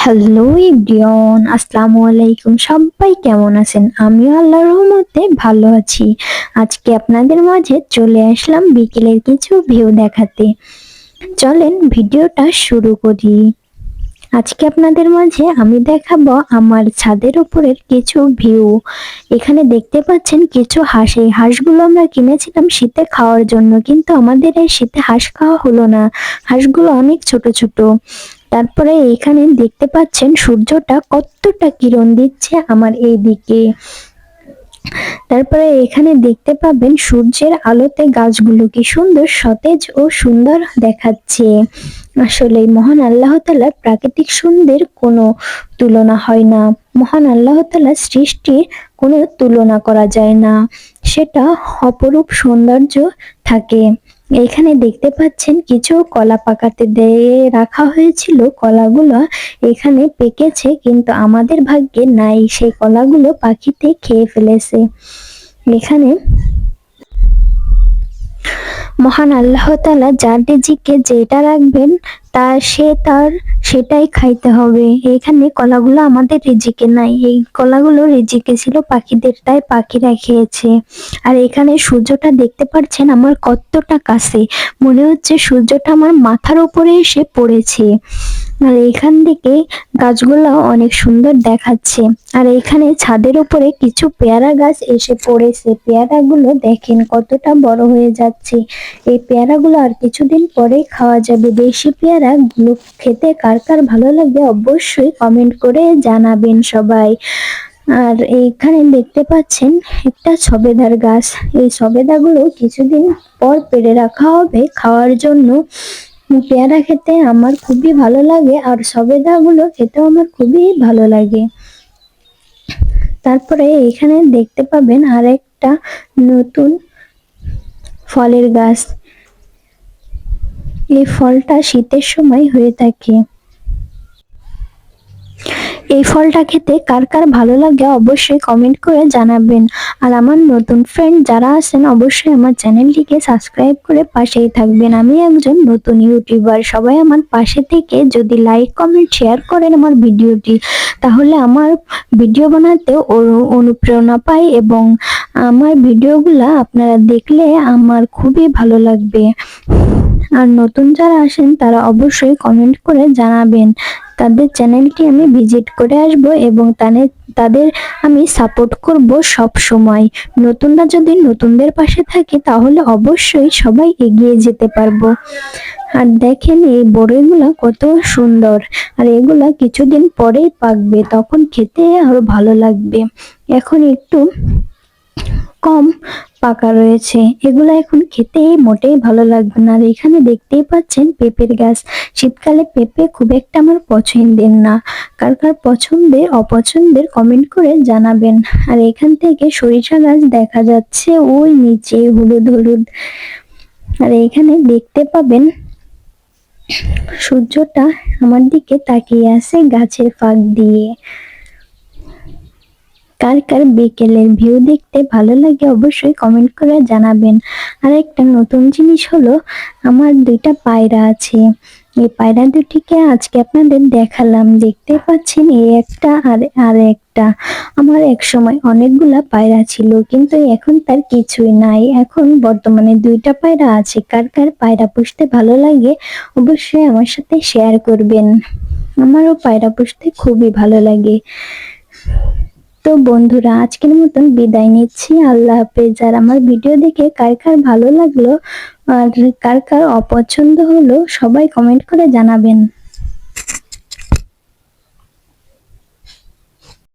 Hello everyone, আসসালামু আলাইকুম। সবাই কেমন আছেন? আমিও আল্লাহর রহমতে ভালো আছি। আজকে আপনাদের মাঝে চলে আসলাম বিকেলের কিছু ভিউ দেখাতে। চলেন ভিডিওটা শুরু করি। আজকে আপনাদের মাঝে আমি দেখাবো আমার ছাদের উপরের কিছু ভিউ। এখানে দেখতে পাচ্ছেন কিছু হাঁস। এই হাঁসগুলো আমরা কিনেছিলাম শীতে খাওয়ার জন্য, কিন্তু আমাদের এই শীতে হাঁস খাওয়া হলো না। হাঁসগুলো অনেক ছোট ছোট। তারপরে এখানে দেখতে পাচ্ছেন সূর্যটা কতটা কিরণ দিচ্ছে আমার এই দিকে। তারপরে এখানে দেখতে পাবেন সূর্যের আলোতে গাছগুলো কি সুন্দর সতেজ ও সুন্দর দেখাচ্ছে। আসলে মহান আল্লাহ তাআলার প্রাকৃতিক সৌন্দর্যের কোনো তুলনা হয় না। মহান আল্লাহ তাআলার সৃষ্টির কোনো তুলনা করা যায় না, সেটা অপরূপ সৌন্দর্য থাকে। এখানে দেখতে পাচ্ছেন কিছু কলা পাকাতে দিয়ে রাখা হয়েছিল। কলাগুলো এখানে পেকেছে, কিন্তু আমাদের ভাগ্যে নাই, সেই কলাগুলো পাখিতে খেয়ে ফেলেছে। এখানে মহান আল্লাহ তাআলা যার রিজিকে যেটা রাখবেন তার সেটাই খাইতে হবে। এখানে কলাগুলো আমাদের রিজিকে নাই, এই কলাগুলো রিজিকে ছিল পাখিদের, তাই পাখিরা খেয়েছে। আর এখানে সূর্যটা দেখতে পাচ্ছেন আমার কতটা কাছে, মনে হচ্ছে সূর্যটা আমার মাথার উপরে এসে পড়েছে। আর এখান থেকে গাছগুলো অনেক সুন্দর দেখাচ্ছে। আর এখানে ছাদের উপরে কিছু পেয়ারা গাছ এসে পড়েছে। পেয়ারাগুলো দেখেন কতটা বড় হয়ে যাচ্ছে। এই পেয়ারাগুলো আর কিছুদিন পরেই খাওয়া যাবে। দেশি পেয়ারাগুলো খেতে কার কার ভালো লাগে অবশ্যই কমেন্ট করে জানাবেন সবাই। আর এইখানে দেখতে পাচ্ছেন একটা সবেদার গাছ। এই সবেদাগুলো কিছুদিন পর পেড়ে রাখা হবে খাওয়ার জন্য। পেয়ারা খেতে আমার খুবই ভালো লাগে, আর সবেদাগুলো খেতেও আমার খুবই ভালো লাগে। তারপরে এখানে দেখতে পাবেন আরেকটা নতুন ফলের গাছ। এই ফলটা শীতের সময় হয়ে থাকে। এই ফলটা খেতে কার কার ভালো লাগে অবশ্যই কমেন্ট করে জানাবেন। আর আমার নতুন ফ্রেন্ড যারা আছেন অবশ্যই আমার চ্যানেলটিকে সাবস্ক্রাইব করে পাশেই থাকবেন। আমি একজন নতুন ইউটিউবার, সবাই আমার পাশে থেকে যদি লাইক কমেন্ট শেয়ার করেন আমার ভিডিওটি, তাহলে আমার ভিডিও বানাতে অনুপ্রেরণা পাই, এবং আমার ভিডিওগুলা আপনারা দেখলে আমার খুবই ভালো লাগবে। আর নতুন যারা আসেন তারা অবশ্যই কমেন্ট করে জানাবেন। তাদের চ্যানেলটি আমি ভিজিট করে আসব, এবং তাদের আমি সাপোর্ট করব সব সময়। নতুনরা যদি নতুনদের পাশে থাকে তাহলে অবশ্যই সবাই এগিয়ে যেতে পারবো। আর দেখেন এই বড়ইগুলা কত সুন্দর, আর এগুলা কিছুদিন পরেই পাকবে, তখন খেতে আরো ভালো লাগবে। এখন একটু কম পাকা রয়েছে, এগুলো এখন খেতে মোটেই ভালো লাগবে না। আর এখানে দেখতেই পাচ্ছেন পেঁপের গাছ। শীতকালে পেঁপে খুব একটা আমার পছন্দের না, কার কার পছন্দের অপছন্দের কমেন্ট করে জানাবেন। আর এখান থেকে সরিষা গাছ দেখা যাচ্ছে ওই নিচে হলুদ হলুদ। আর এখানে দেখতে পাবেন সূর্যটা আমার দিকে তাকিয়ে আছে গাছের ফাঁক দিয়ে। কার কার বিকেলের ভিউ দেখতে ভালো লাগে অবশ্যই কমেন্ট করে জানাবেন। আর একটা নতুন জিনিস হলো, আমার দুইটা পায়রা আছে। এই পায়রা দুটিকে আজকে আপনাদের দেখালাম। দেখতে পাচ্ছেন এই একটা আর একটা। আমার এক সময় অনেকগুলা পায়রা ছিল, কিন্তু এখন তার কিছুই নাই। এখন বর্তমানে দুইটা পায়রা আছে। কার কার পায়রা পুষতে ভালো লাগে অবশ্যই আমার সাথে শেয়ার করবেন। আমারও পায়রা পুষতে খুবই ভালো লাগে। তো বন্ধুরা আজকের মতন বিদায় নিচ্ছি, আল্লাহ হাফেজ। আর আমার ভিডিও দেখে কার কার ভালো লাগলো আর কার কার অপছন্দ হলো সবাই কমেন্ট করে জানাবেন।